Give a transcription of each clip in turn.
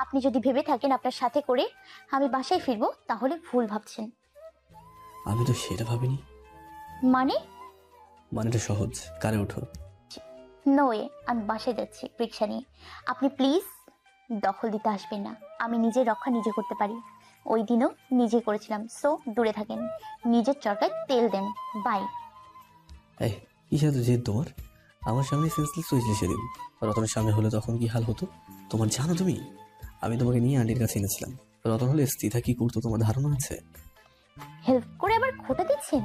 আপনি যদি ভেবে থাকেন আপনার সাথে করে আমি বাসায় ফিরবো তাহলে ভুল ভাবছেন। আমি তো সেটা ভাবিনি। মানে? মানেটা সহজ, কারে ওঠো। নো ওয়ে, আমি বাসায় যাচ্ছি রিক্সা নিয়ে। আপনি প্লিজ দখল দিতে আসবেন না। আমি নিজের রক্ষা নিজে করতে পারি। ওই দিনও নিজে করেছিলাম, সো দূরে থাকেন। নিজের চরকায় তেল দেন। বাই। এই কিসে তো জেদ তোমার? আমার সামনে সেন্সলেস হয়েছিল সেদিন। রতনের সামনে হলে তখন কি হাল হতো তোমার জানো তুমি? আমি তোমাকে নিয়ে আন্টির কাছে এনেছিলাম। রতন হলে স্থিতা কি করতো তোমার ধারণা আছে? হেল্প করে আবার খোটা দিচ্ছেন।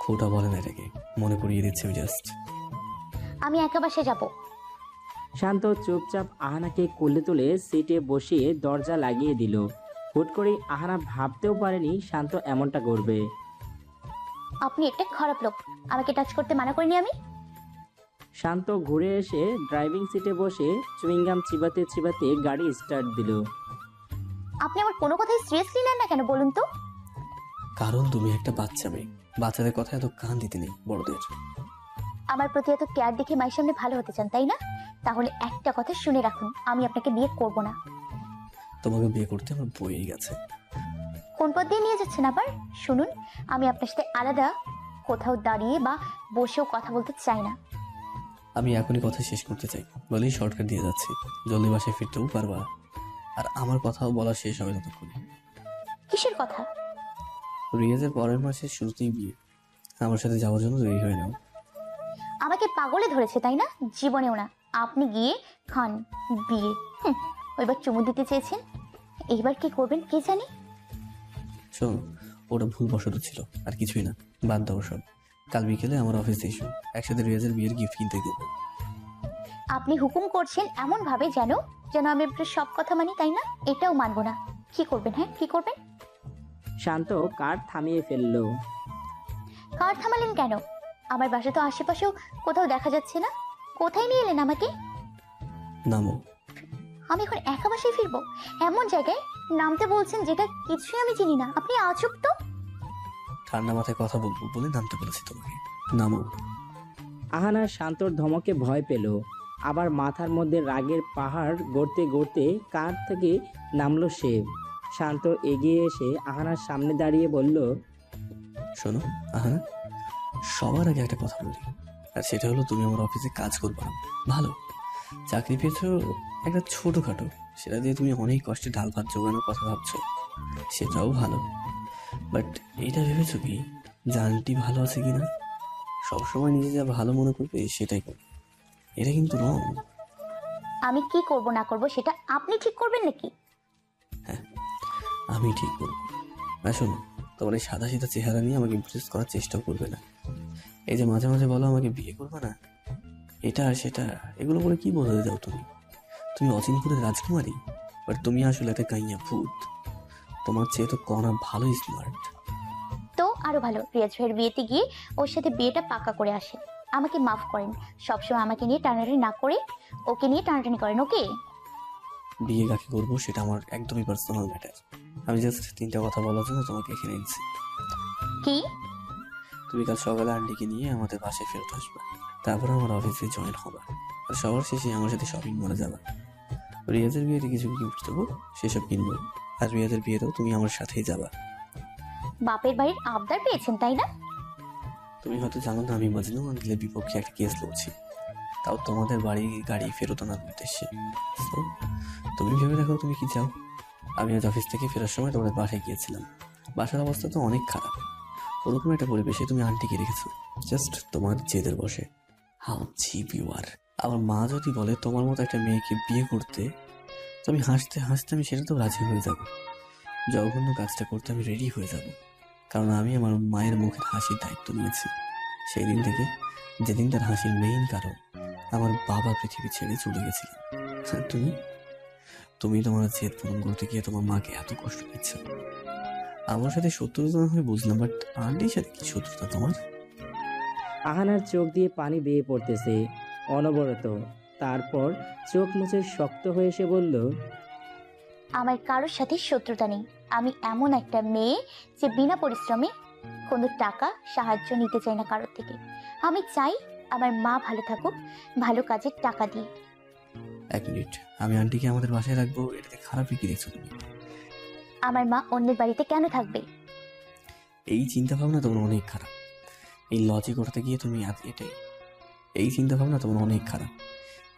খোটা বলে না এটাকে, মনে করিয়ে দিচ্ছে আমি জাস্ট। আমি একা বাসায় যাব। শান্ত চুপচাপ আহানাকে কোলে তুলে সিটে বসিয়ে দরজা লাগিয়ে দিল। হুট করেই আহানা ভাবতেও পারেনি শান্ত এমনটা করবে। আপনি একটা খারাপ লোক। আমাকে টাচ করতে মানা করিনি আমি? শান্ত ঘুরে এসে ড্রাইভিং সিটে বসে চুইংগাম চিবাতে চিবাতে গাড়ি স্টার্ট দিল। আপনি আমার কোনো কথাই সিরিয়াসলি নেন না কেন বলুন তো? কারণ তুমি একটা বাচ্চা মেয়ে, বাচ্চাদের কথা এত কান দিতে নেই বড়দের। আমার প্রতি এত কেয়ার দেখে মায়ের সামনে ভালো হতে চান তাই না? তাহলে একটা কথা শুনে রাখুন, আমি আপনাকে বিয়ে করব না। তোমাকে বিয়ে করতে আমার বইয়ে গেছে। কোন পথ দিয়ে নিয়ে যাচ্ছেন আবার? শুনুন, আমি আপনার সাথে আলাদা কোথাও দাঁড়িয়ে বা বসেও কথা বলতে চাই না। আমি এখনই কথা শেষ করতে চাই বলেই শর্টকাট দিয়ে যাচ্ছি। জলদি বাসায় ফিরতেও পারবা, আর আমার কথাও বলা শেষ হবে ততক্ষণে। কিসের কথা? রিয়াজের পরের মাসে শুরুতেই বিয়ে। আমার সাথে যাওয়ার জন্য রেডি হয়ে নাও। আমাকে পাগলে ধরেছে তাই না? জীবনেও না। আপনি গিয়ে খান বিয়ে। ওইবার চুমু দিতে চেয়েছেন, এইবার কি করবেন কে জানে। শোনো, ওটা ভুলবশত ছিল, আর কিছুই না। বাদ দাও সব। কাল বিকেলে আমার অফিসে এসো, একসাথে রিয়াজের বিয়ের গিফট কিনতে দেবো। আপনি হুকুম করছেন এমন ভাবে যেন যেন আমি আপনার সব কথা মানি তাই না? এটাও মানবো না। কি করবেন? হ্যাঁ কি করবেন? শান্ত কার থামিয়ে ফেললো। কার থামালেন কেন? আমার বাসা তো আশেপাশেও কোথাও দেখা যাচ্ছে না। কোথায় নিয়ে এলেন আমাকে? নামো। আমি এখন একা বাসায় ফিরবো এমন জায়গায় নামতে বলছেন যেটা কিছুই আমি চিনি না? আপনি আজব তো। ঠান্ডা মাথায় কথা বলবো বলে নামতে বলেছি তোমাকে। নামো। আহানা শান্তর ধমকে ভয় পেল। আবার মাথার মধ্যে রাগের পাহাড় গড়তে গড়তে কার থেকে নামলো সে। শান্ত এগিয়ে এসে আহানার সামনে দাঁড়িয়ে বলল, শোনো আহানা, সবার আগে একটা কথা বলি, আর সেটা হলো তুমি আমার অফিসে কাজ করবে না। ভালো চাকরি পেয়েছো একটা ছোটখাটো, সেটা দিয়ে তুমি অনেক কষ্টে ডাল ভাত জোগানোর কথা ভাবছো, সেটাও ভালো। বাট এটা ভেবেছো কি জানটি ভালো আছে কিনা? সবসময় নিজে যা ভালো মনে করবে সেটাই করবে, এটা কিন্তু রং। আমি কি করব না করব সেটা আপনি ঠিক করবেন নাকি? হ্যাঁ, আমি ঠিক করবো। না শোনো, তোমার এই সাদা সিধা চেহারা নিয়ে আমাকে ইমপ্রেস করার চেষ্টাও করবে না। এই যে মাঝে মাঝে বলো আমাকে বিয়ে করবে না, এটা আর সেটা, এগুলো বলে কি বোঝাতে যাও তুমি? তুমি অচিনপুরের রাজকুমারী, বাট তুমি আসলে একটা গাইয়া ভূত। তোমার চেয়ে তো কণা ভালোই স্মার্ট। তো আরো ভালো, রিয়াজ ভাইয়ের বিয়েতে গিয়ে ওর সাথে বিয়েটা পাকা করে আসেন। আমাকে মাফ করেন, সবসময় আমাকে নিয়ে টানাটানি না করে ওকে নিয়ে টানাটানি করেন। ওকে বিয়ে কাকে করবো সেটা আমার একদমই পার্সোনাল ম্যাটার। আমি জাস্ট তিনটা কথা বলার জন্য তোমাকে এখানে এনেছি। কি? তুমি কাল সকালে আন্টিকে নিয়ে আমাদের বাসায় ফেরত আসবে, তারপর আমার অফিসে জয়েন হবা, আর সবার শেষে আমার সাথে শপিং মলে যাবা। রিয়াজের বিয়েতে কিছু গিফট দেবো, সেসব কিনবো। আর রিয়াজের বিয়েতেও তুমি আমার সাথেই যাবা। বাপের বাড়ির আবদার পেয়েছেন তাই না? তুমি হয়তো জানো না আমি মজনু আঙ্কেলের বিপক্ষে একটা কেস লড়ছি, তাও তোমাদের বাড়ি গাড়ি ফেরত আনার উদ্দেশ্যে। So, তুমি ভেবে দেখো তুমি কি চাও। আমি আজ অফিস থেকে ফেরার সময় তোমাদের বাসায় গিয়েছিলাম। বাসার অবস্থা তো অনেক খারাপ। ওরকম একটা পরিবেশে তুমি আন্টিকে রেখেছো জাস্ট তোমার জেদের বসে। How cheap you are. আমার মা যদি বলে তোমার মতো একটা মেয়েকে বিয়ে করতে, তো আমি হাসতে হাসতে আমি সেটা তো রাজি হয়ে যাব। জঘন্য কাজটা করতে আমি রেডি হয়ে যাব, কারণ আমি আমার মায়ের মুখের হাসির দায়িত্ব নিয়েছি সেই দিন থেকে, যেদিন তার হাসির মেইন কারণ আমার বাবা পৃথিবী ছেড়ে চলে গেছিলেন। আর তুমি তুমি তোমার জেদ পূরণ করতে গিয়ে তোমার মাকে এত কষ্ট দিচ্ছ। আমার সাথে শত্রুতা না হয়ে বুঝলাম, বাট আন্টির সাথে কি শত্রুতা তোমার? আহানার চোখ দিয়ে পানি বেয়ে পড়তেছে অনবরত। তারপর চোখ মুছে শক্ত হয়ে এসে বলল, আমার কারোর সাথে শত্রুতা নেই। আমি এমন একটা মেয়ে যে বিনা পরিশ্রমে কোনো টাকা সাহায্য নিতে চাই না কারোর থেকে। আমি চাই আমার মা ভালো থাকুক, ভালো কাজের টাকা দিয়ে। এক মিনিট, আমি আন্টিকে আমাদের বাসায় রাখবো, এটাতে খারাপই কি দেখছো তুমি? আমার মা অন্যের বাড়িতে কেন থাকবে? এই চিন্তা ভাবনা তোমার অনেক খারাপ। এই লজিক ওঠাতে গিয়ে তুমি এটাই এই চিন্তা ভাবনা তোমার অনেক খারাপ।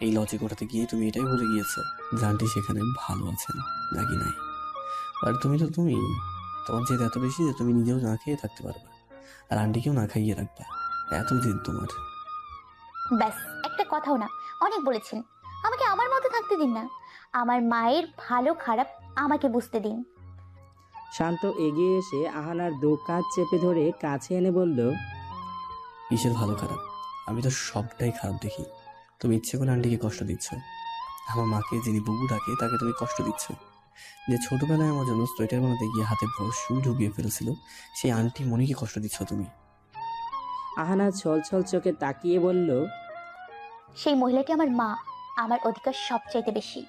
এই লজিক ওঠাতে গিয়ে তুমি এটাই ভুলে গিয়েছো যে আন্টি সেখানে ভালো আছেন নাকি নাই। আর তুমি তো তোমার জেদ এত বেশি যে তুমি নিজেও না খেয়ে থাকতে পারবে, আর আন্টিকেও না খাইয়ে রাখবে। এত জেদ তোমার। ব্যাস, একটা কথাও না, অনেক বলেছেন। আমাকে আমার মতো থাকতে দিন না। আমার মায়ের ভালো খারাপ আমাকে বুঝতে দিন। শান্ত এগিয়ে এসে আহানার দু কাঁধ চেপে ধরে কাছে এনে বলল, কিসের ভালো খারাপ? আমি তো সবটাই খারাপ দেখি। তুমি ইচ্ছে করে আন্টিকে কষ্ট দিচ্ছ। আমার মাকে যিনি বুবু ডাকে তাকে তুমি কষ্ট দিচ্ছ। যে ছোটবেলায় আমার জন্য সোয়েটার বানাতে গিয়ে হাতে বড় সুই ঢুকিয়ে ফেলেছিল, সেই আন্টি মনিকে কষ্ট দিচ্ছ তুমি। আহানা ছলছল চোখে তাকিয়ে বলল, সেই মহিলাটি আমার মা, আমার অধিকার সবচাইতে বেশি।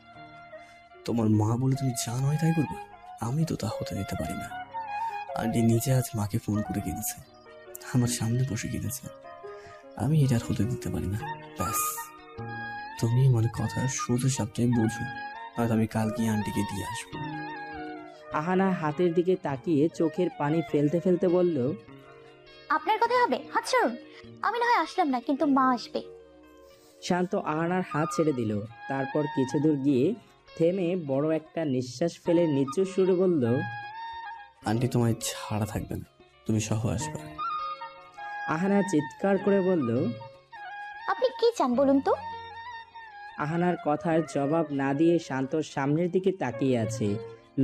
তোমার মা বলে তুমি যা নয় তাই করবে? আমি তো তা হতে দিতে পারি না। আন্টি নিজে আজ মাকে ফোন করে কেঁদেছে, আমার সামনে বসে কেঁদেছে। আমি এটা আর হতে দিতে পারি না। ব্যাস, তুমি আমার কথা সোজা সাপটাই বোঝো, আর আমি কাল গিয়ে আন্টিকে দিয়ে আসবো। আহানা হাতের দিকে তাকিয়ে চোখের পানি ফেলতে ফেলতে বলল, আপনার কথা হবে, হাত ছাড়ুন। আমি না হয় আসলাম না, কিন্তু মা আসবে। শান্ত আহানার হাত ছেড়ে দিল। তারপর কিছু দূর গিয়ে থেমে বড় একটা নিঃশ্বাস ফেলে নিচু সুরে বলল, আন্টি তোমায় ছাড়া থাকবে না, তুমি সহ আসবে। আহানা চিৎকার করে বলল। আপনি কি চান বলুন তো? আহানার কথার জবাব না দিয়ে শান্তর সামনের দিকে তাকিয়ে আছে।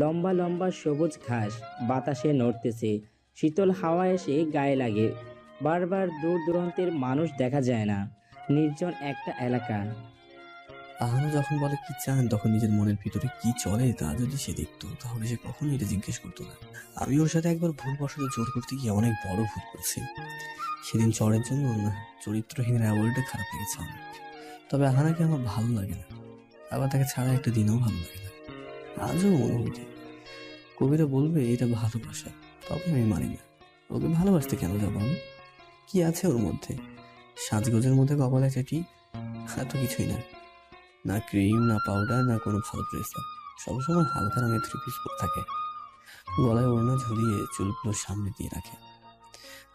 লম্বা লম্বা সবুজ ঘাস বাতাসে নড়তেছে, শীতল হাওয়া এসে গায়ে লাগে। বারবার দূর দূরান্তের মানুষ দেখা যায় না, নির্জন একটা এলাকা। আহানা যখন বলে কি চান, তখন নিজের মনের ভিতরে কি চলে তা যদি সে দেখতো, তাহলে সে কখনো এটা জিজ্ঞেস করতো না। আমি ওর সাথে একবার ভুলবশত জোর করতে গিয়ে অনেক বড় ভুল করেছি। সেদিন চড়ের জন্য না চরিত্রহীন অ্যাওয়ার্ডটা খারাপ লেগেছে অনেক। তবে আহানাকে আমার ভালো লাগে না, আবার তাকে ছাড়া একটা দিনও ভালো লাগে না। আজও অনুভূতি। কবিরা বলবে এটা ভালোবাসা, তবে আমি মানি না। ওকে ভালোবাসতে কেন যাবো আমি? কি আছে ওর মধ্যে? সাজগোজের মধ্যে কপালে চেটি, এত কিছুই না। না ক্রিম, না পাউডার, না কোনো ভালো ড্রেস। সবসময় হালকা রঙের থ্রি পিস পরে থাকে, গলায় ওড়না ঝুলিয়ে চুলগুলো সামনে দিয়ে রাখে,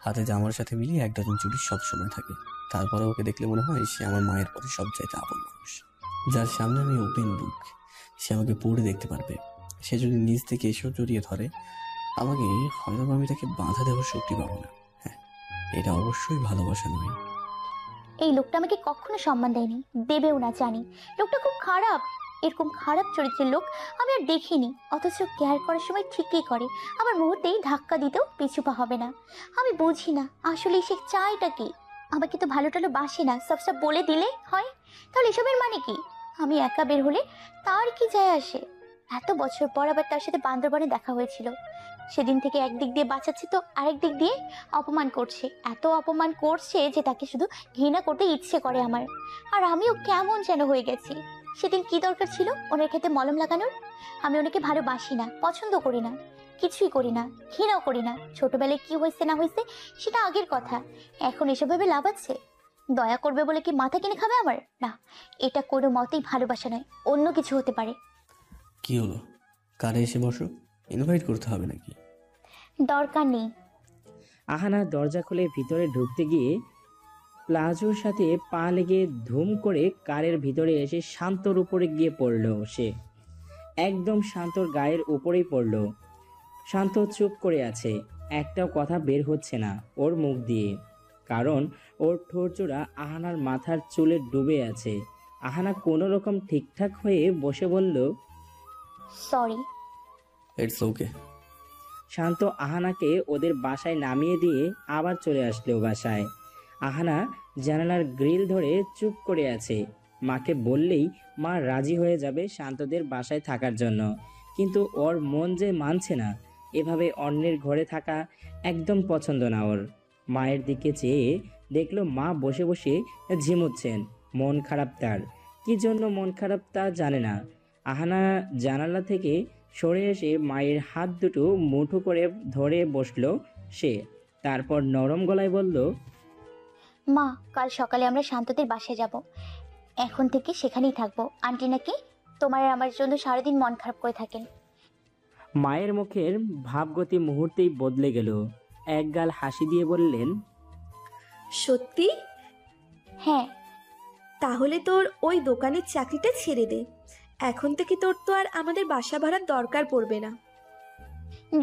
হাতে জামার সাথে মিলিয়ে এক ডজন চুড়ি সবসময় থাকে। তারপরে ওকে দেখলে মনে হয় সে আমার মায়ের পরে সবচাইতে আপন মানুষ, যার সামনে আমি ওপেন বুক। সে আমাকে পড়ে দেখতে পারবে। সে যদি নিজ থেকে এসেও জড়িয়ে ধরে আমাকে, হয়তো আমি তাকে বাধা দেওয়ার শক্তি পাবো না। হ্যাঁ, এটা অবশ্যই ভালোবাসা নয়। এই লোকটা আমাকে কখনো সম্মান দেয়নি, দেবেও না, জানি। লোকটা খুব খারাপ। এরকম খারাপ চরিত্রের লোক আমি আর দেখিনি। অথচ কেয়ার করার সময় ঠিকই করে, আবার মুহূর্তেই ধাক্কা দিতেও পিছু পা হবে না। আমি বুঝি না আসলে সে চায়টা কি। আমাকে তো ভালো টালো বাসে না, সব বলে দিলে হয়। তাহলে এসবের মানে কি? আমি একা বের হলে তার কি যায় আসে? এত বছর পর আবার তার সাথে বান্দরবনে দেখা হয়েছিল। সেদিন থেকে একদিক দিয়ে বাঁচাচ্ছে তো আরেক দিক দিয়ে অপমান করছে। এত অপমান করছে যে তাকে শুধু ঘৃণা করতে ইচ্ছে করে আমার। আর আমিও কেমন যেন হয়ে গেছি। সেদিন কি দরকার ছিল ওনার ক্ষেতে মলম লাগানোর? আমি ওনাকে ভালোবাসি না, পছন্দ করি না, কিছুই করি না, ঘৃণাও করি না। ছোটবেলায় কি হয়েছে না হয়েছে সেটা আগের কথা। এখন এসব ভেবে লাভ আছে? দয়া করবে বলে কি মাথা কিনে খাবে আমার? না, এটা কোনো মতেই ভালোবাসা নয়, অন্য কিছু হতে পারে। কি হলো? কারে এসে বসো, ইনভাইট করতে হবে নাকি? দরকার নেই। আহানা দরজা খুলে ভিতরে ঢুকতে গিয়ে প্লাজোর সাথে পা লেগে ধুম করে কারের ভিতরে এসে শান্তর উপরে গিয়ে পড়ল। সে একদম শান্তর গায়ের উপরেই পড়ল। শান্ত চুপ করে আছে, একটাও কথা বের হচ্ছে না ওর মুখ দিয়ে, কারণ ওর ঠোঁটজোড়া আহানার মাথার চুলে ডুবে আছে। আহানা কোনো রকম ঠিকঠাক হয়ে বসে বলল, সরি। It's okay. শান্ত আহানাকে ওদের বাসায় নামিয়ে দিয়ে আবার চলে আসলো বাসায়। আহানা জানালার গ্রিল ধরে চুপ করে আছে। মাকে বললেই মা রাজি হয়ে যাবে শান্তদের বাসায় থাকার জন্য, কিন্তু ওর মন যে মানছে না। এভাবে অন্যের ঘরে থাকা একদম পছন্দ না ওর। মায়ের দিকে চেয়ে দেখলো মা বসে বসে ঝিমুচ্ছেন। মন খারাপ তার, কি জন্য মন খারাপ তা জানে না। আহানা জানালা থেকে সরে এসে মায়ের হাত দুটো মুঠো করে ধরে বসলো সে। তারপর নরম গলায় বলল, মা, কাল সকালে আমরা শান্তদের বাসায় যাব। এখন থেকে সেখানেই থাকবো। আন্টি নাকি তোমার আর আমার জন্য সারাদিন মন খারাপ করে থাকেন। মায়ের মুখের ভাবগতি মুহূর্তেই বদলে গেল। একগাল হাসি দিয়ে বললেন, সত্যি? হ্যাঁ। তাহলে তোর ওই দোকানের চাকরিটা ছেড়ে দে। এখন থেকে তোর তো আর আমাদের বাসা ভাড়ার দরকার পড়বে না।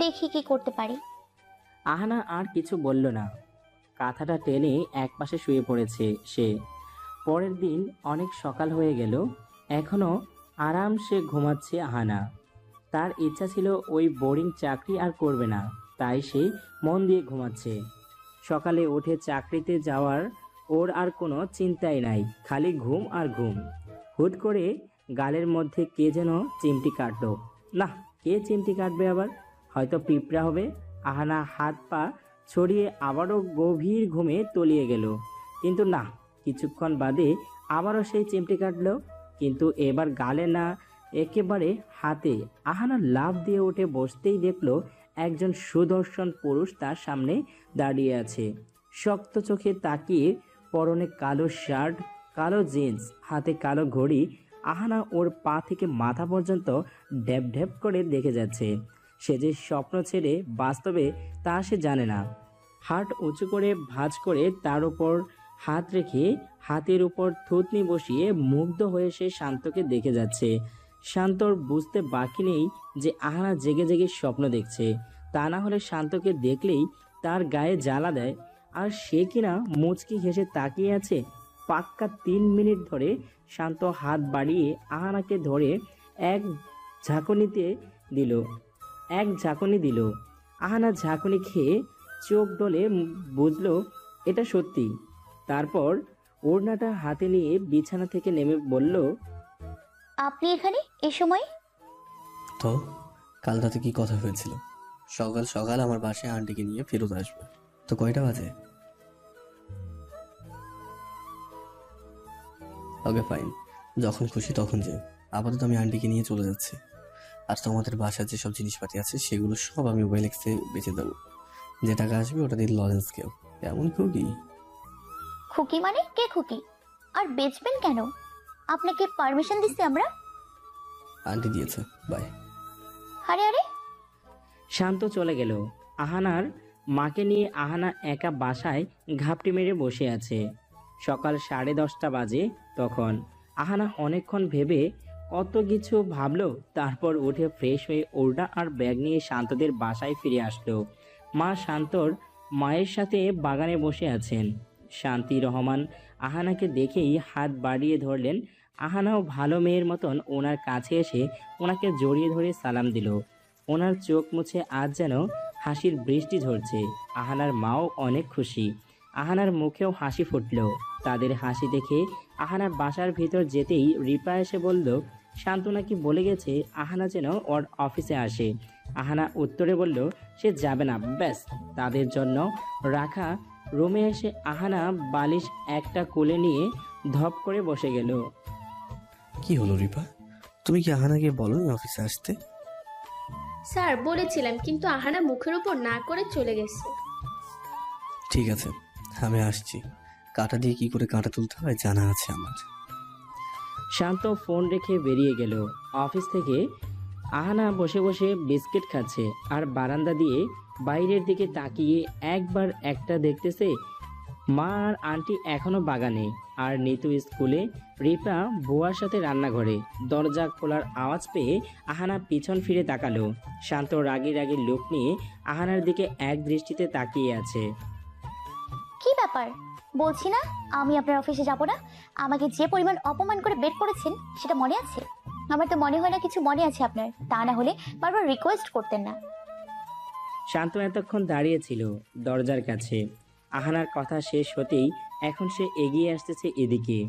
দেখি কি করতে পারি। আহানা আর কিছু বলল না। কাঁথাটা টেনে একপাশে শুয়ে পড়েছে সে। পরের দিন অনেক সকাল হয়ে গেল, এখনো আরামসে ঘুমাচ্ছে আহানা। তার ইচ্ছা ছিল ওই বোরিং চাকরি আর করবে না, তাই সে মন দিয়ে ঘুমাচ্ছে। সকালে উঠে চাকরিতে যাওয়ার ওর আর কোনো চিন্তাই নাই, খালি ঘুম আর ঘুম। হুট করে গালের মধ্যে কে যেন চিমটি কাটলো। না, কে চিমটি কাটবে আবার? হয়তো পিঁপড়া হবে। আহানা হাত পা ছড়িয়ে আবারও গভীর ঘুমে তলিয়ে গেল। কিন্তু না, কিছুক্ষণ বাদে আবারও সেই চিমটি কাটলো, কিন্তু এবার গালে না, একেবারে হাতে। আহানা লাফ দিয়ে উঠে বসতেই দেখলো একজন সুদর্শন পুরুষ তার সামনে দাঁড়িয়ে আছে। শক্ত চোখে তাকিয়ে, পরনে কালো শার্ট, কালো জিন্স, হাতে কালো ঘড়ি। আহানা ওর পা থেকে মাথা পর্যন্ত ঢ্যাপ ঢ্যাপ করে দেখে যাচ্ছে। সে যে স্বপ্ন ছেড়ে বাস্তবে তা সে জানে না। হাত উঁচু করে ভাঁজ করে তার উপর হাত রেখে হাতের উপর থুতনি বসিয়ে মুগ্ধ হয়ে সে শান্তকে দেখে যাচ্ছে। শান্তর বুঝতে বাকি নেই যে আহানা জেগে জেগে স্বপ্ন দেখছে। তা না হলে শান্তকে দেখলেই তার গায়ে জ্বালা দেয়, আর সে কিনা মুচকি হেসে তাকিয়ে আছে। পাক্কা 3 মিনিট ধরে শান্ত হাত বাড়িয়ে আহানাকে ধরে এক ঝাঁকুনি দিল। আহানা ঝাঁকুনি খেয়ে চোখ ডলে বুঝলো এটা সত্যি। তারপর ওড়নাটা হাতে নিয়ে বিছানা থেকে নেমে বলল, আপনি এখানে এই সময়? তো কাল রাতে কি কথা হয়েছিল? সকাল সকাল আমার বাসায় আন্টিকে নিয়ে ফেরত আসবে। তো কয়টা বাজে? ওকে ফাইন, যখন খুশি তখন যে। আপাতত আমি আন্টিকে নিয়ে চলে যাচ্ছি। আর তোমাদের বাসার যেসব জিনিসপাতি আছে সেগুলো সব আমি ওয়েলেক্সে বেচে দেবো। যে টাকা আসবে ওটা দিয়ে লরেন্সকেও। এমন খুকি? খুকি মানে? কে খুকি? আর বেচবেন কেন? আপনাকে পারমিশন দিচ্ছি আমরা। আন্টি দিয়েছে। বাই। আরে আরে, শান্ত চলে গেল। আহানার মাকে নিয়ে আহানা একা বাসায় ঘাপটি মেরে বসে আছে। সকাল 10:30 বাজে তখন। আহানা অনেকক্ষণ ভেবে কত কিছু ভাবলো, তারপর উঠে ফ্রেশ হয়ে ওড়না আর ব্যাগ নিয়ে শান্তদের বাসায় ফিরে আসলো। মা শান্তর মায়ের সাথে বাগানে বসে আছেন। শান্তি রহমান আহানাকে দেখেই হাত বাড়িয়ে ধরলেন। আহানাও ভালো মেয়ের মতন ওনার কাছে এসে ওনাকে জড়িয়ে ধরে সালাম দিল। ওনার চোখ মুছে আজ যেন হাসির বৃষ্টি ঝরছে। আহানার মাও অনেক খুশি। আহানার মুখেও হাসি ফুটল। তাদের হাসি দেখে আহানা বাসার ভিতর যেতেই রিপা এসে বলল, শান্ত নাকি বলে গেছে আহানা যেন ওর অফিসে আসে। আহানা উত্তরে বলল সে যাবে না, ব্যাস। তাদের জন্য রাখা রুমে এসে আহানা বালিশ একটা কোলে নিয়ে ধপ করে বসে গেল। কি হলো রিপা? তুমি কি আহানাকে বলো অফিসে আসতে? স্যার বলেছিলাম, কিন্তু আহানা মুখের উপর না করে চলে গেছে। ঠিক আছে, আমি আসছি। কাঁটা দিয়ে কি করে কাঁটা তুলতে হয় জানা আছে আমার। শান্ত ফোন রেখে বেরিয়ে গেল। অফিস থেকে আহানা বসে বসে বিস্কিট খাচ্ছে আর বারান্দা দিয়ে বাইরের দিকে তাকিয়ে একবার একটা দেখতেছে মা আর আন্টি এখনো বাগানে, আর নিতু স্কুলে, রিপা বুয়ার সাথে রান্নাঘরে। দরজা খোলার আওয়াজ পেয়ে আহানা পিছন ফিরে তাকালো। শান্ত রাগী রাগী লোক নিয়ে আহানার দিকে এক দৃষ্টিতে তাকিয়ে আছে। কি ব্যাপার? বলছি না আমি আপনার অফিসে যাব না। আমাকে যে পরিমাণ অপমান করে বের করেছেন সেটা মনে আছে? আমার তো মনে হয় না কিছু মনে আছে আপনার। তা না হলে বারবার রিকোয়েস্ট করতেন না। শান্ত এতক্ষণ দাঁড়িয়েছিল দরজার কাছে। আহানার কথা শেষ হতেই এখন সে এগিয়ে আসতেছে এদিকে।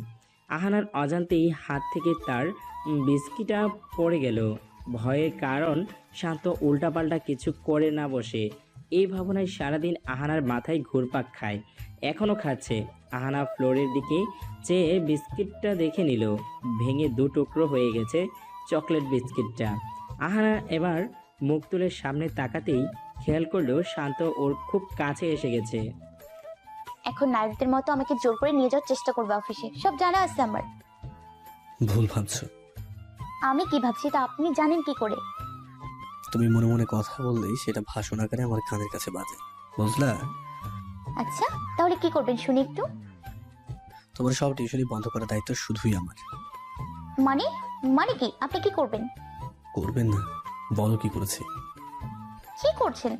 আহানার অজান্তেই হাত থেকে তার বিস্কিটা পড়ে গেল। ভয়ের কারণ শান্ত উল্টাপাল্টা কিছু করে না বসে। এই ভাবনায় সারাদিন আহানার মাথায় ঘুরপাক খায়, এখনও খাচ্ছে। আহানা ফ্লোরের দিকে চেয়ে বিস্কিটটা দেখে নিল। ভেঙে 2 টুকরো হয়ে গেছে চকলেট বিস্কিটটা। আহানা এবার মুখ তুলে সামনে তাকাতেই খেয়াল করলো শান্ত ওর খুব কাছে এসে গেছে। এখন নারীদের মতো আমাকে জোর করে নিয়ে যাওয়ার চেষ্টা করবে অফিসে, সব জানা আছে আমার। ভুল ভাবছো। আমি কি ভাবছি তা আপনি জানেন কি করে? তুমি মনে মনে কথা বললেই সেটা ভাষণ আকারে আমার কানের কাছে বাজে, বুঝলা? আচ্ছা, তাহলে কি করবেন শুনি একটু। তোমার সব টিউশনি বন্ধ করার দায়িত্ব শুধুই আমার। মানে মানে কি? আপনি কি করবেন? করবেন না? বলো কি করেছি। কি করছেন?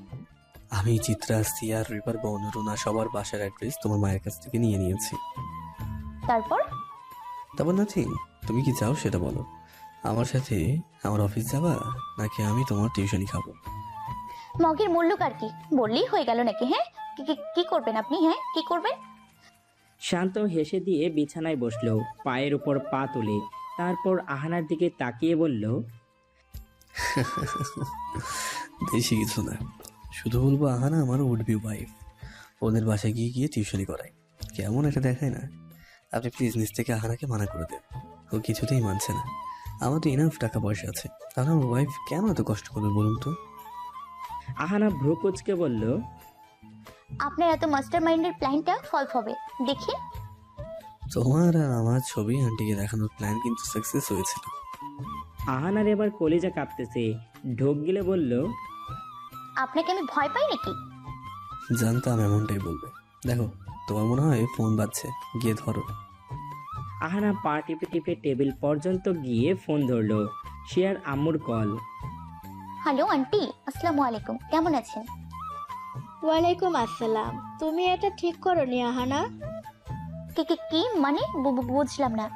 আমি চিত্রা, সিয়ার, রিপার, বোন, রুনা সবার বাসার অ্যাড্রেস তোমার মায়ের কাছ থেকে নিয়ে নিয়েছি। তারপর? তারপর নাথিং। তুমি কি চাও সেটা বলো। আমার সাথে আমার অফিস যাবা, নাকি আমি তোমার টিউশনি খাবো? মগের মূল্য কার কি? বললেই হয়ে গেল নাকি? হ্যাঁ, কি করবেন আপনি? হ্যাঁ, কি করবেন? শান্ত হেসে দিয়ে বিছানায় বসলো, পায়ের উপর পা তুলে। তারপর আহানার দিকে তাকিয়ে বলল, বেশি কিছু না, শুধু বলবো আহানা আমার উড বি ওয়াইফ। ওদের বাসায় গিয়ে গিয়ে টিউশনি করায়, কেমন এটা দেখায় না? আপনি প্লিজ নিজ থেকে আহানাকে মানা করে দেন। ও কিছুতেই মানছে না। আমার তো ইনাফ টাকা পয়সা আছে, তাহলে আমার ওয়াইফ কেন এত কষ্ট করবে বলুন তো? আহানা ভ্রু কুঁচকে বলল, আপনার এত মাস্টার মাইন্ডের প্ল্যানটা সলভ হবে, দেখি। তোমার আর আমার ছবি আন্টিকে দেখানোর প্ল্যান কিন্তু সাকসেস হয়েছিল। আহানার এবার কলিজা কাঁপতেছে, ঢোক গিলে বলল, আপনাকে আমি ভয় পাই নাকি? জানতাম এমনটাই বলবে। দেখো, তোমার মনে হয় ফোন বাজছে, গিয়ে ধরো। আহানা পা টিপে টিপে টেবিল পর্যন্ত গিয়ে ফোন ধরলো। সে আর আম্মুর কল। হ্যালো আন্টি, আসসালামু আলাইকুম, কেমন আছেন? ওয়ালাইকুম আসসালাম। তুমি এটা ঠিক করনি আহানা? কি মানে বুঝলাম না।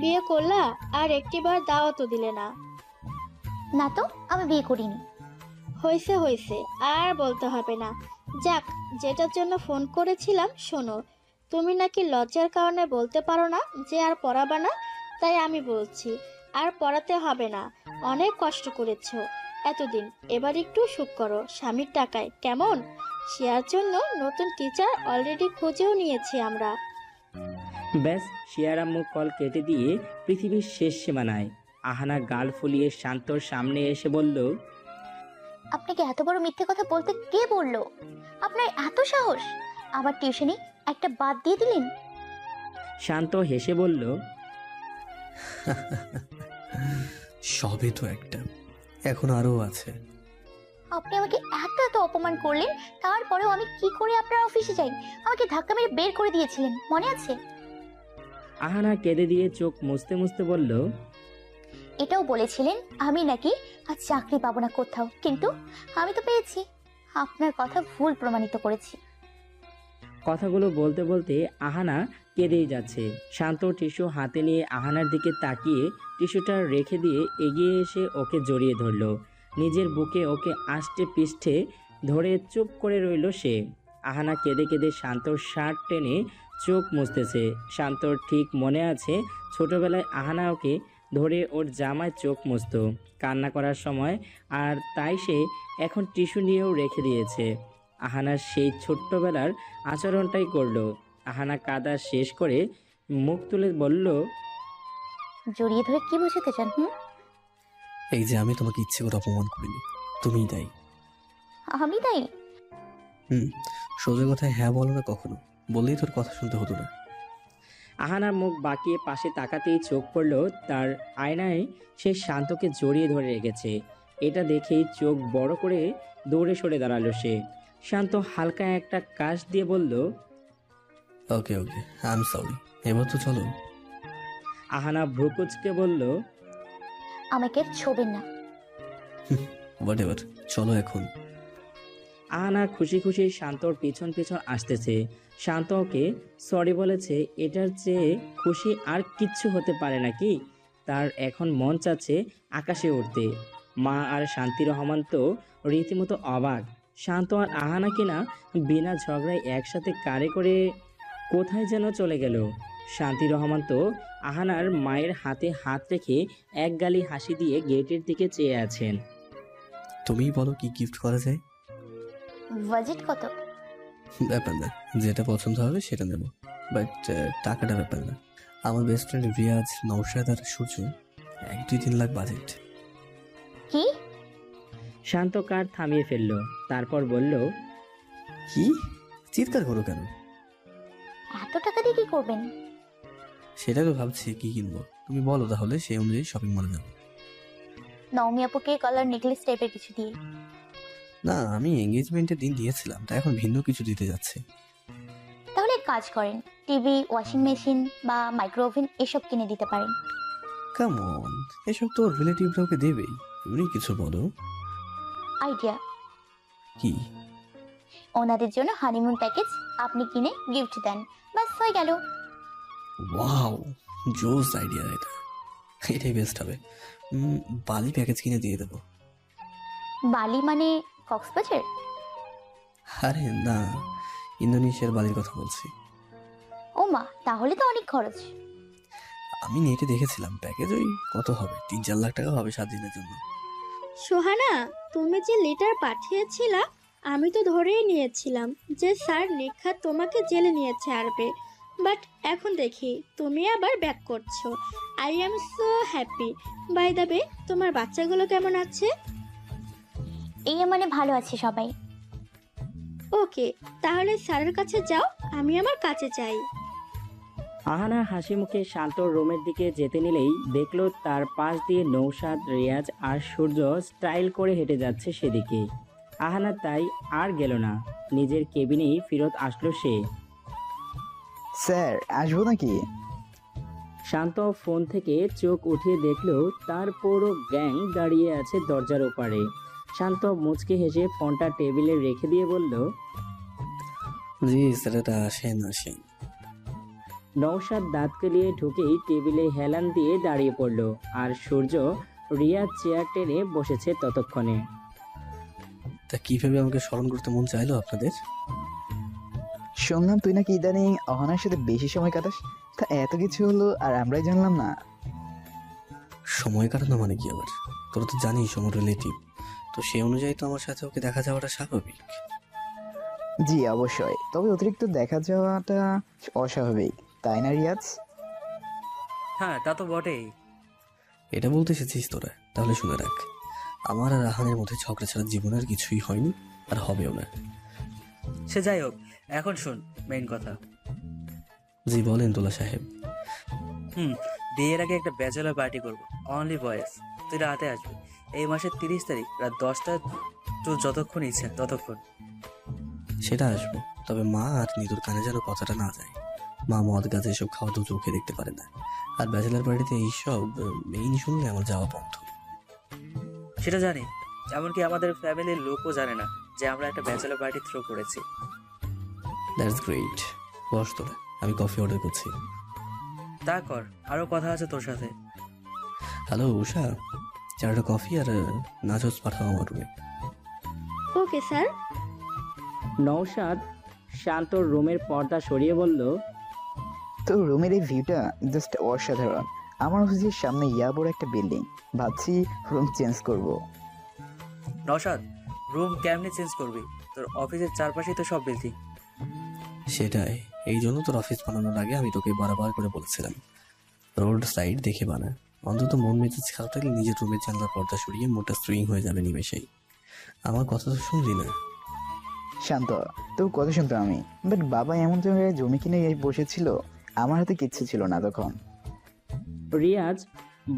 বিয়ে করলা আর একটিবার দাওয়াতও দিলে না। না তো, আমি বিয়ে করিনি। হয়েছে হয়েছে, আর বলতে হবে না। যাক, যেটার জন্য ফোন করেছিলাম শোনো, তুমি নাকি লজ্জার কারণে বলতে পারো না যে আর পড়াবা না, তাই আমি বলছি আর পড়াতে হবে না। অনেক কষ্ট করেছো এতদিন, এবার একটু সুখ করো স্বামীর টাকায়, কেমন? শেয়ার জন্য নতুন টিচার অলরেডি খুঁজেও নিয়েছি আমরা। ব্যাস, শিয়ার আম্মু কল কেটে দিয়ে পৃথিবীর শেষ সীমানায়। আহানা গাল ফুলিয়ে শান্তর সামনে এসে বলল, আপনাকে এত বড় মিথ্যে কথা বলতে কে বললো? আপনার এত সাহস? আবার টিউশনি একটা বাদ দিয়ে দিলেন। শান্ত হেসে বলল, সবে তো একটা, এখন আরো আছে। আপনি আমাকে এত এত অপমান করলেন, তারপরেও আমি কি করে আপনার অফিসে যাই? আমাকে ধাক্কা মেরে বের করে দিয়েছিলেন, মনে আছে? আহানা কেঁদে দিয়ে চোখ মুছতে মুছতে বলল, এটাও বলেছিলেন আমি নাকি আর চাকরি পাবো না কোথাও, কিন্তু আমি তো পেয়েছি। আপনার কথা ভুল প্রমাণিত করেছি। কথাগুলো বলতে বলতে আহানা কেঁদেই যাচ্ছে। শান্ত টিস্যু হাতে নিয়ে আহানার দিকে তাকিয়ে টিস্যুটা রেখে দিয়ে এগিয়ে এসে ওকে জড়িয়ে ধরল। নিজের বুকে ওকে আষ্টে পিষ্টে ধরে চুপ করে রইল সে। আহানা কেঁদে কেঁদে শান্তর শার্ট টেনে চোখ মুছতেছে। শান্তর ঠিক মনে আছে ছোটবেলায় আহানা ওকে ধরে ওর জামায় চোখ মুছত কান্না করার সময়, আর তাই সে এখন টিস্যু নিয়েও রেখে দিয়েছে। আহানার সেই ছোট্টবেলার আচরণটাই করলো। আহানা কাদা শেষ করে মুখ তুলে বলল, জড়িয়ে ধরে কি বুঝাতে চান? এই যে আমি তোমাকে ইচ্ছে করে অপমান করিনি, তুমিই দায়ী। আমি তাই? সোজা কথায় হ্যাঁ বলো না কখনো, বললেই তোর কথা শুনতে হতো না। আহানার মুখ বাঁকিয়ে পাশে তাকাতেই চোখ পড়ল তার আয়নায় সে শান্তকে জড়িয়ে ধরে রেখেছে। এটা দেখেই চোখ বড় করে দৌড়ে সরে দাঁড়ালো সে। শান্ত হালকা একটা কাশ দিয়ে বলল, ওকে ওকে, আই এম সরি, এবার তো চলো। আহানা ভ্রুকুচকে বলল, আমাকে ছোবেন না। হোয়াট এভার, চলো এখন। আহানা খুশি খুশি শান্তর পিছন পিছন আসতেছে। শান্ত ওকে সরি বলেছে, এটার চেয়ে খুশি আর কিচ্ছু হতে পারে নাকি? তার এখন মন চাচ্ছে আকাশে উঠতে। মা আর শান্তি রহমান তো রীতিমতো অবাক। শান্ত আর আহানা কিনা বিনা ঝগড়ায় একসাথে কারে করে কোথায় যেন চলে গেল। শান্তি রহমান তো আহানার মায়ের হাতে হাত রেখে এক গালি হাসি দিয়ে গেটের দিকে চেয়ে আছেন। তুমিই বলো কি গিফট করা যায়। বাজেট কত? ব্যাপার না, যেটা পছন্দ হবে সেটা নেব, বাট টাকাটা ব্যাপার না। আমার বেস্ট ফ্রেন্ড রিয়াজ, নওশাদ আর সূর্য 1-2-3 লাখ বাজেট। কি? শান্ত কার থামিয়ে ফেলল, তারপর বলল, কি চিৎকার করো কেন? এত টাকা দিয়ে কি করবেন? সেটাই তো ভাবছি কি কিনবো। তুমি বলো তাহলে সেই অনুযায়ী শপিং মলে যাবো। নওমি আপুকে কালার নেকলেস টাইপের কিছু দিয়ে। না, আমি এঙ্গেজমেন্টের দিন দিয়েছিলাম, তাই এখন ভিন্ন কিছু দিতে যাচ্ছি। তাহলে এক কাজ করেন, টিভি, ওয়াশিং মেশিন বা মাইক্রোওভেন এসব কিনে দিতে পারেন। কেমন, এসব তো রিলেটিভরা ওকে দেবেই। তুমি কিছু বলো। আইডিয়া, কি? ওনাদের জন্য হানিমুন প্যাকেজ আপনি কিনে গিফট দেন, বাস হয়ে গেল। ওয়াও, জোস আইডিয়া এটা। এটাই বেস্ট হবে। বালি প্যাকেজ কিনে দিয়ে দেবো। বালি মানে কক্সবাজার? আরে না, ইন্দোনেশিয়ার বালির কথা বলছি। ও মা, তাহলে তো অনেক খরচ। আমি নেটে দেখেছিলাম, প্যাকেজ ওই কত হবে, 3-4 লাখ টাকা হবে 7 দিনের জন্য। সোহানা, তুমি যে লেটার পাঠিয়েছিলা আমি তো ধরেই নিয়েছিলাম যে স্যার নিখাত তোমাকে জেলে নিয়ে ছাড়বে, বাট এখন দেখি তুমি আবার ব্যাক করছো। I am so happy. By the way, তোমার বাচ্চাগুলো কেমন আছে? এই মানে ভালো আছে সবাই। ওকে, তাহলে স্যারের কাছে যাও, আমি আমার কাছে চাই। আহানা হাসি মুখে শান্তর রুমের দিকে যেতে নিলেই দেখলো তার পাশ দিয়ে নৌশাদ, রিয়াজ আর সূর্য স্টাইল করে হেঁটে যাচ্ছে সেদিকে। আহানা তাই আর গেল না, নিজের কেবিনেই ফেরত আসলো সে। স্যার আসবো নাকি? শান্ত ফোন থেকে চোখ উঠিয়ে দেখলো তার পুরো গ্যাং দাঁড়িয়ে আছে দরজার ওপারে। শান্ত মুচকে হেসে ফোনটা টেবিলে রেখে দিয়ে বলল, জি স্যারেরা আসেন আসেন। নৌশাদ দাঁত কেলিয়ে ঢুকেই টেবিলে হেলান দিয়ে দাঁড়িয়ে পড়ল, আর সূর্য রিয়াজ চেয়ার টেনে বসেছে ততক্ষণে। তা কিভাবে আমাকে স্মরণ করতে মন চাইলো আপনাদের? শুনলাম তুই নাকি ইদানিং অহনার সাথে বেশি সময় কাটাস, তা এত কিছু হলো আর আমরাই জানলাম না। সময় কাটানো মানে কি আবার? তোরা তো জানিস আমার রিলেটিভ, তো সেই অনুযায়ী তো আমার সাথে ওকে দেখা যাওয়াটা স্বাভাবিক। জি অবশ্যই, তবে অতিরিক্ত দেখা যাওয়াটা অস্বাভাবিক, তাই না রিয়াজ? হ্যাঁ, তা তো বটেই। এটা বলতে এসেছিস তোরা? তাহলে শুনে রাখ, আমার আর রাহানের মধ্যে ঝগড়া ছাড়া জীবনের কিছুই হয়নি, আর হবেও না। সে যাই হোক, এখন শোন মেইন কথা। জি বলেন তোলা সাহেব। বিয়ের আগে একটা ব্যাচেলর পার্টি করবো, অনলি বয়েজ। তুই রাতে আসবি, এই মাসের 30 তারিখ রাত 10টা, তোর যতক্ষণ ইচ্ছা ততক্ষণ। সেটা আসবো, তবে মা আর নিতুর কানে যেন কথাটা না যায়। মা মদ গাছে এসব খাওয়া তো চোখে দেখতে পারে না, আর ব্যাচেলার পার্টিতে এইসব মেইন শুনলে আমার যাওয়া বন্ধ। সেটা জানি, এমনকি আমাদের ফ্যামিলির লোকও জানে না যে আমরা একটা ব্যাচেলর পার্টি থ্রো করেছি। That's great. বস তোরা, আমি কফি অর্ডার করছি। তা কর, আরো কথা আছে তোর সাথে। হ্যালো উষা, 4টা কফি আর নাচোস পাঠাও আমার রুমে। Okay sir. নৌশাদ শান্তর রুমের পর্দা সরিয়ে বলল, তো রুমের এই ভিউটা জাস্ট অসাধারণ। আমার অফিসের সামনে বড় একটা বিল্ডিং, ভাবছি রুম চেঞ্জ করব। নওশাদ, রুম কেমনে চেঞ্জ করবি? তোর অফিসের চারপাশেই তো সব বিল্ডিং। সেটাই, এই জন্য তোর অফিস বানানোর আগে আমি তোকে বারবার করে বলেছিলাম রোড সাইড দেখে বানা। অন্তত মন মেজাজ খারাপ থাকলে নিজের রুমের জানলার পর্দা সরিয়ে মোটা সুইং হয়ে যাবে নিমেষেই। আমার কথা তো শুনলি না? শান্ত, তোর কথা শুনতো আমি, বাট বাবা এমন জায়গায় জমি কিনে বসেছিল, আমার হাতে কিচ্ছু ছিল না তখন। রিয়াজ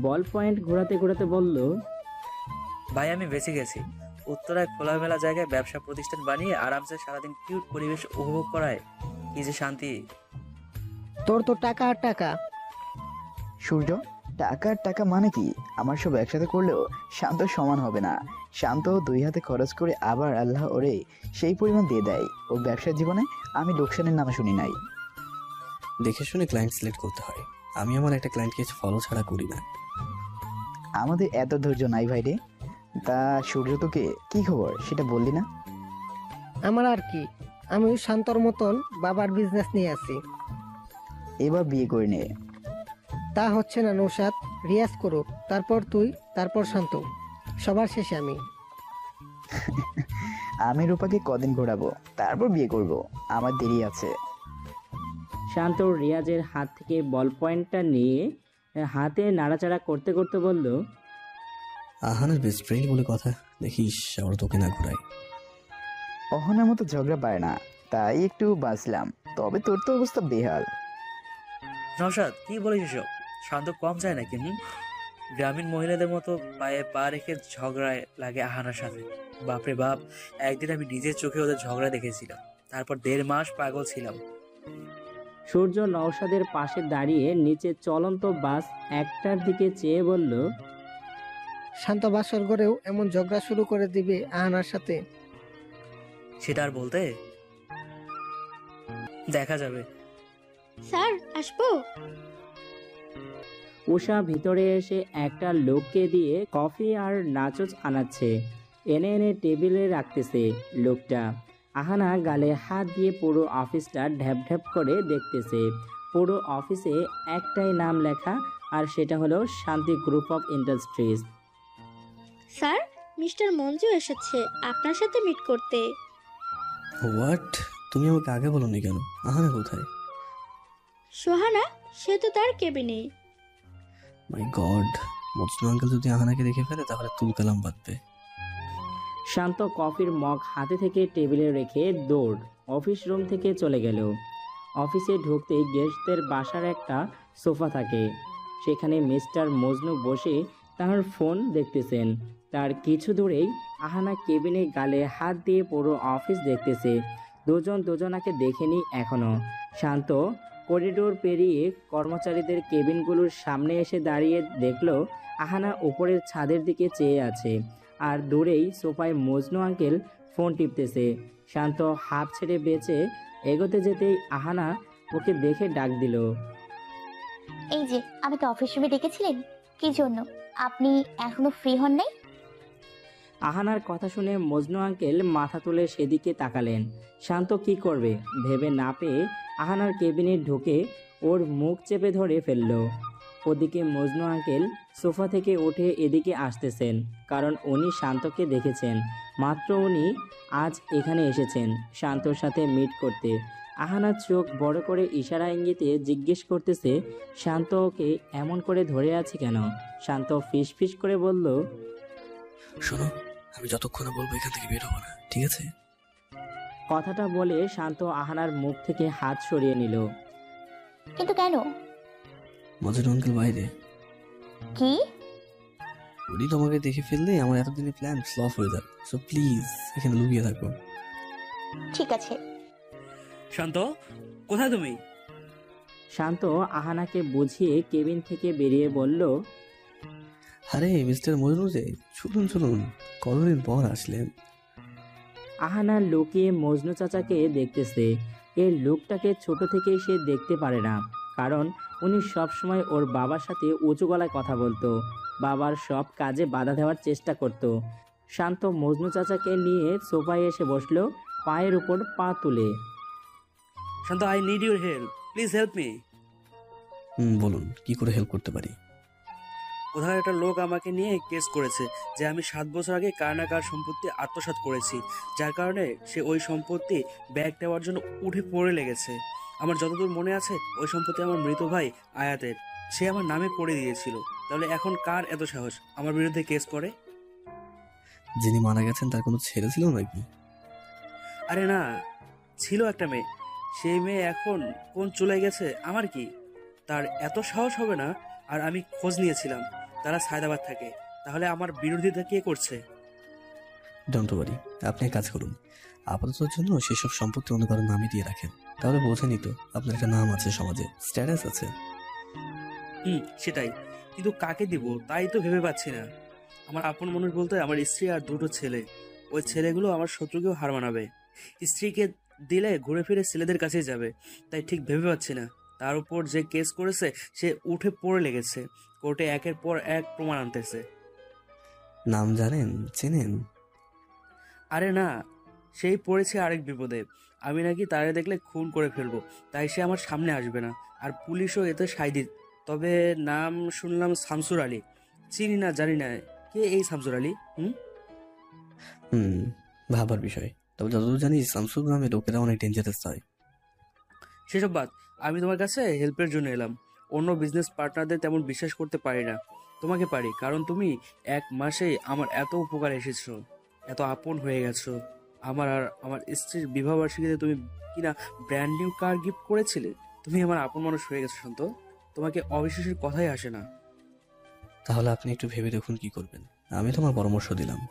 বল পয়েন্ট ঘোরাতে ঘোরাতে বলল, ভাই আমি বেঁচে গেছি। উত্তরায় খোলামেলা জায়গায় ব্যবসা প্রতিষ্ঠান বানিয়ে আরামসে সারাদিন কিউট পরিবেশ উপভোগ করায় কি যে শান্তি। তোর তো টাকা আর টাকা। সূর্য, টাকা আর টাকা মানে কি? আমার সব একসাথে করলেও শান্ত সমান হবে না। শান্ত 2 হাতে খরচ করে আবার আল্লাহ ওরে সেই পরিমাণ দিয়ে দেয়। ওর ব্যবসার জীবনে আমি লোকসানের নামে শুনি নাই। দেখে শুনে ক্লায়েন্ট সিলেক্ট করতে হয়, আমি আমার একটা ক্লায়েন্টকে ফলো ছাড়া করি না। আমাদের এত ধৈর্য নাই ভাই রে। তা সূর্য, তোকে কি খবর সেটা বললি না? আমার আর কি, আমি শান্তর মতন বাবার বিজনেস নিয়ে আছি। এবার বিয়ে করে নে। তা হচ্ছে না নৌশাদ, রিয়াজ করুক, তারপর তুই, তারপর শান্ত, সবার শেষে আমি। আমি রূপাকে কদিন ঘোরাবো, তারপর বিয়ে করব, আমার দেরি আছে। শান্ত রিয়াজের হাত থেকে বল পয়েন্টটা নিয়ে হাতে নাড়াচাড়া করতে করতে বলল, আহানের বেস্ট ফ্রেন্ড বলে কথা, দেখিস আবার তোকে না ঘুরাই। অহনার মতো ঝগড়া পায় না, তাই একটু বাঁচলাম, তবে তোর তো অবস্থা বেহাল। নওশাদ, কি বলিস এসব? শান্ত কম যায় নাকি? গ্রামীণ মহিলাদের মতো পায়ে পা রেখে ঝগড়ায় লাগে আহানার সাথে। বাপরে বাপ, একদিন আমি নিজের চোখে ওদের ঝগড়া দেখেছিলাম, তারপর 1.5 মাস পাগল ছিলাম। সূর্য নওশাদের পাশে দাঁড়িয়ে নিচে চলন্ত বাস একটার দিকে চেয়ে বলল, শান্ত বাসর ঘরেও এমন ঝগড়া শুরু করে দিবে আহানার সাথে? সেটা আর বলতে, দেখা যাবে। স্যার আসবো? উষা ভিতরে এসে একটা লোককে দিয়ে কফি আর নাচোচ আনাচ্ছে। এনে এনে টেবিলে রাখতেছে লোকটা। আহানা গালে হাত দিয়ে পুরো অফিসটা ঢ্যাপ ঢ্যাপ করে দেখতেছে। পুরো অফিসে একটাই নাম লেখা, আর সেটা হলো শান্তি group of industries. Sir, mister Manju এসেছে আপনার সাথে মিট করতে। হোয়াট? তুমি আমাকে আগে বলোনি কেন? আহানা কোথায়? সোহানা, সে তো তার কেবিনে। মাই গড, মজনু আঙ্কেল যদি আহানাকে দেখে ফেলে তাহলে তুলকালাম বাঁধবে। শান্ত কফির মগ হাতে থেকে টেবিলে রেখে দৌড় অফিস রুম থেকে চলে গেল। অফিসে ঢুকতেই গেস্টদের বাসার একটা সোফা থাকে, সেখানে মিস্টার মজনু বসে তার ফোন দেখতেছেন। তার কিছু দূরেই আহানা কেবিনে গালে হাত দিয়ে পুরো অফিস দেখতেছে। দুজন দুজনাকে দেখেনি এখনো। শান্ত করিডোর পেরিয়ে কর্মচারীদের কেবিনগুলোর সামনে এসে দাঁড়িয়ে দেখলো আহানা উপরের ছাদের দিকে চেয়ে আছে, আর দূরেই সোফায় মজনু আঙ্কেল ফোন টিপতেছে। শান্ত হাফ ছেড়ে বেঁচে এগোতে যেতেই আহানা ওকে দেখে ডাক দিল, এই যে, আমাকে অফিস রুমে ডেকেছিলেন কি জন্য? আপনি এখনো ফ্রি হন নাই? আহানার কথা শুনে মজনু আঙ্কেল মাথা তুলে সেদিকে তাকালেন। শান্ত কি করবে ভেবে না পেয়ে আহানার কেবিনে ঢুকে ওর মুখ চেপে ধরে ফেলল। ওদিকে মজনু আঙ্কেল সোফা থেকে উঠে এদিকে আসতেছেন, কারণ উনি শান্তকে দেখেছেন। মাত্র উনি আজ এখানে এসেছেন শান্তর সাথে মিট করতে। আহানার চোখ বড় করে ইশারা ইঙ্গিতে জিজ্ঞেস করতেছে, শান্ত ওকে এমন করে ধরে আছে কেন? শান্ত ফিস ফিস করে বলল, শোনো, আমি যতক্ষণে বলবো এখান থেকে বের হবো না, ঠিক আছে? কথাটা বলে শান্ত আহানার মুখ থেকে হাত সরিয়ে নিল। কিন্তু কেন? মজনু আঙ্কেল বাইরে। কি? উনি তোমাকে দেখে ফেললে আমার এতদিনের প্ল্যান ফ্লপ হয়ে যাবে। সো প্লিজ এখানে লুকিয়ে থাকো। ঠিক আছে। শান্ত, কোথায় তুমি? শান্ত আহানাকে বুঝিয়ে কেবিন থেকে বেরিয়ে বলল, আরে মিস্টার মজনু যে, চলুন চলুন, কতদিন পর আসলেন। আহানা লুকিয়ে মজনু চাচাকে দেখতেছে। এই লোকটাকে ছোট থেকেই সে দেখতে পারে না, কারণ উনি সবসময় ওর বাবার সাথে উঁচু গলায় কথা বলতো, বাবার সব কাজে বাধা দেওয়ার চেষ্টা করত। শান্ত মজনু চাচাকে নিয়ে সোফায় এসে বসলো, পায়ের উপর পা তুলে। Shanta, I need your help, please help me. বলুন, কি করে হেল্প করতে পারি? কোথাও একটা লোক আমাকে নিয়ে কেস করেছে যে আমি 7 বছর আগে কার না কার সম্পত্তি আত্মসাৎ করেছি, যার কারণে সে ওই সম্পত্তি ব্যাগ দেওয়ার জন্য উঠে পড়ে লেগেছে। আমার যতদূর মনে আছে ওই সম্পত্তি আমার মৃত ভাই আয়াতের, সে আমার নামে করে দিয়েছিল। তাহলে এখন কার এত সাহস আমার বিরুদ্ধে কেস করে? যিনি মারা গেছেন তার কোনো ছেলে ছিল নাকি? আরে না, ছিল একটা মেয়ে। সেই মেয়ে এখন কোন চলে গেছে, আমার কি? তার এত সাহস হবে না। আর আমি খোঁজ নিয়েছিলাম, তারা সায়দাবাদ থাকে। তাহলে আমার বিরোধিতা কে করছে? ডোন্ট ওয়ারি, আপনি এক কাজ করুন, আপাতত জন্য সেসব সম্পত্তি অন্য কারো নামে দিয়ে রাখেন। তাহলে বোঝেনি তো, আপনার একটা নাম আছে সমাজে, স্ট্যাটাস আছে। সেটাই, কিন্তু কাকে দিব তাই তো ভেবে পাচ্ছি না। আমার আপন মানুষ বলতে আমার স্ত্রী আর 2টো ছেলে। ওই ছেলেগুলো আমার শত্রুকেও হার মানাবে। স্ত্রীকে দিলে ঘুরে ফিরে ছেলেদের কাছেই যাবে, তাই ঠিক ভেবে পাচ্ছি না। তার উপর যে কেস করেছে সে উঠে পড়ে লেগেছে, কোর্টে একের পর এক প্রমাণ আনতেছে। নাম জানেন, চেনেন? আরে না, সেই পড়েছে আরেক বিপদে। আমি নাকি তারে দেখলে খুন করে ফেলবো, তাই সে আমার সামনে আসবে না। আর পুলিশও এতে সায়। তবে নাম শুনলাম শামসুর আলী। চিনি না, জানি না কে এই শামসুর আলী। ভাবার বিষয়। তবে যতদূর জানি শামসুর গ্রামে লোকেরা অনেক ডেঞ্জারাস হয়। সেসব বাদ, আমি তোমার কাছে হেল্পের জন্য এলাম। অন্য বিজনেস পার্টনারদের তেমন বিশ্বাস করতে পারি না, তোমাকে পারি, কারণ তুমি 1 মাসেই আমার এত উপকার এসেছো, এত আপন হয়ে গেছো। আমার আর আমার স্ত্রীর বিবাহবার্ষিকীতে তুমি কিনা ব্র্যান্ড নিউ কার গিফট করেছিলে। তুমি আমার আপন মানুষ হয়ে গেছো শান্ত। তোমাকে অবিশ্বাসের কথাই আসে না। তাহলে আপনি একটু ভেবে দেখুন কি করবেন। আমি তোমার পরামর্শ দিলাম।